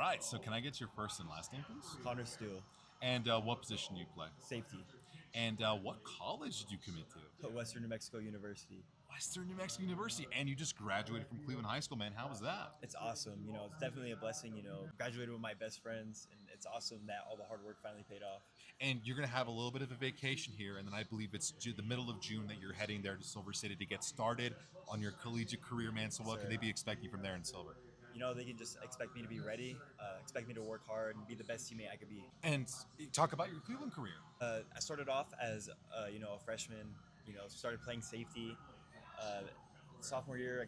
right, so can I get your first and last name, please? Connor Steele, And what position do you play? safety, And what college did you commit to? Western New Mexico University. Western New Mexico University. And you just graduated from Cleveland High School, man. How was that? It's awesome. It's definitely a blessing. Graduated with my best friends, and it's awesome that all the hard work finally paid off. And you're going to have a little bit of a vacation here, and then I believe it's the middle of June that you're heading there to Silver City to get started on your collegiate career, man. So what Sir. could they be expecting from there in Silver? They can just expect me to be ready, expect me to work hard and be the best teammate I could be. And talk about your Cleveland career. I started off as a freshman. Started playing safety. Sophomore year,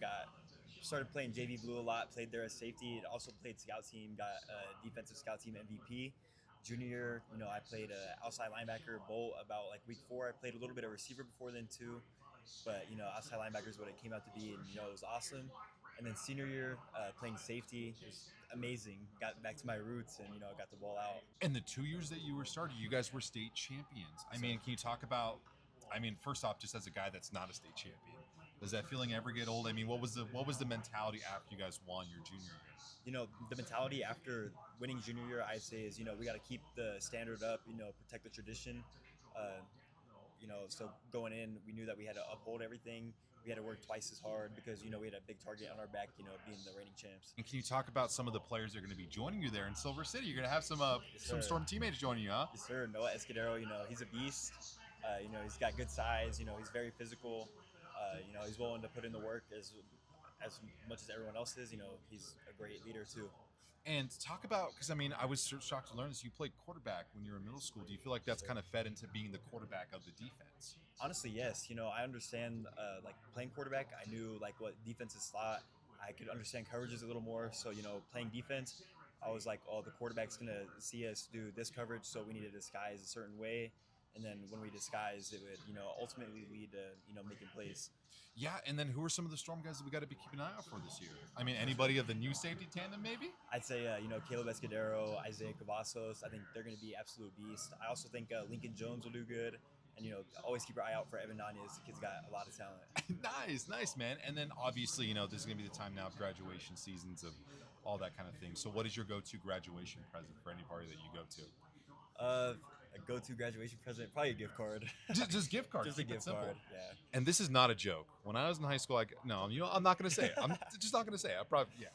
started playing JV Blue a lot. Played there as safety. Also played scout team. Got defensive scout team MVP. Junior year, I played outside linebacker. Bolt about like week 4. I played a little bit of receiver before then too, but outside linebacker is what it came out to be, and it was awesome. And then senior year, playing safety, it was amazing. Got back to my roots, and got the ball out. And the 2 years that you were starting, you guys were state champions. I mean, can you talk about? I mean, first off, just as a guy that's not a state champion, does that feeling ever get old? I mean, what was the mentality after you guys won your junior year? The mentality after winning junior year, I'd say, is we got to keep the standard up. Protect the tradition. So going in, we knew that we had to uphold everything. We had to work twice as hard because we had a big target on our back. Being the reigning champs. And can you talk about some of the players that are going to be joining you there in Silver City? You're going to have some sir. Storm teammates joining you, huh? Yes, sir. Noah Escudero, he's a beast. He's got good size. He's very physical. He's willing to put in the work as much as everyone else is. He's a great leader too. And talk about, because I mean, I was shocked to learn this. You played quarterback when you were in middle school. Do you feel like that's kind of fed into being the quarterback of the defense? Honestly, yes. I understand like playing quarterback. I knew like what defenses thought. I could understand coverages a little more. So playing defense, I was like, oh, the quarterback's gonna see us do this coverage, so we need to disguise a certain way. And then when we disguise, it would ultimately lead to making plays. Yeah, and then who are some of the Storm guys that we got to be keeping an eye out for this year? I mean, anybody of the new safety tandem, maybe? I'd say, Caleb Escudero, Isaiah Cavazos. I think they're going to be absolute beasts. I also think Lincoln Jones will do good. And, always keep your eye out for Evan Nunez. The kid's got a lot of talent. Nice, man. And then obviously, this is going to be the time now of graduation seasons of all that kind of thing. So what is your go-to graduation present for any party that you go to? A go-to graduation present, probably a gift card. just gift card. Just a gift card, yeah. And this is not a joke. When I was in high school, I'm not going to say it. I'm just not going to say it. I'm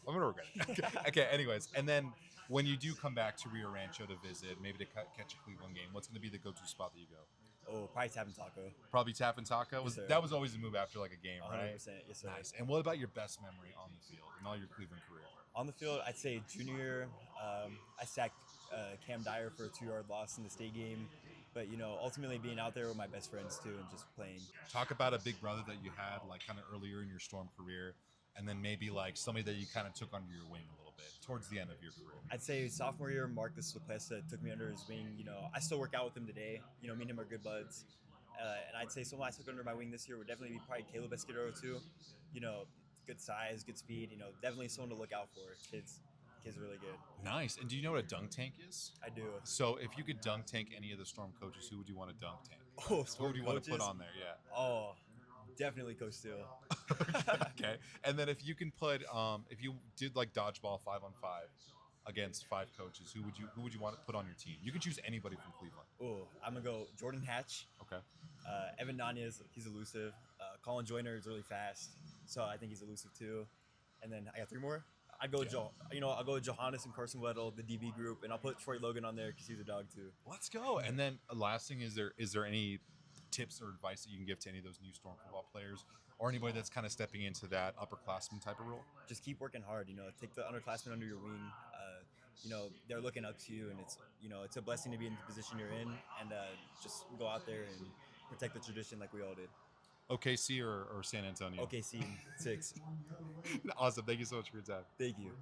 going to regret it. Okay, anyways. And then when you do come back to Rio Rancho to visit, maybe to catch a Cleveland game, what's going to be the go-to spot that you go? Oh, probably Tap and Taco. Probably Tap and Taco? Yes, That was always a move after like a game, 100%, right? yes, sir. Nice. And what about your best memory on the field in all your Cleveland career? On the field, I'd say junior year, I sacked Cam Dyer for a 2-yard loss in the state game. But, ultimately being out there with my best friends, too, and just playing. Talk about a big brother that you had, like, kind of earlier in your Storm career, and then maybe, like, somebody that you kind of took under your wing a little bit towards the end of your career. I'd say sophomore year, Marcus Lopesa took me under his wing. I still work out with him today. Me and him are good buds. And I'd say someone I took under my wing this year would definitely be probably Caleb Escudero, too. Good size, good speed. Definitely someone to look out for. Kid's really good. Nice. And do you know what a dunk tank is? I do. So if you could dunk tank any of the Storm coaches, who would you want to dunk tank? Oh, Who would you want to put on there? Yeah. Oh, definitely Coach Steele. Okay. And then if you can put, if you did like dodgeball 5-on-5 against 5 coaches, who would you want to put on your team? You can choose anybody from Cleveland. Oh, I'm gonna go Jordan Hatch. Okay. Evan Nunez, he's elusive. Colin Joyner is really fast, so I think he's elusive too. And then I got 3 more. I'll go with Johannes and Carson Weddle, the DB group, and I'll put Troy Logan on there because he's a dog too. Let's go. And then last thing, is there any tips or advice that you can give to any of those new Storm football players or anybody that's kind of stepping into that upperclassman type of role? Just keep working hard. Take the underclassmen under your wing. They're looking up to you, and it's a blessing to be in the position you're in, and just go out there and protect the tradition like we all did. OKC or San Antonio? OKC 6. Awesome. Thank you so much for your time. Thank you.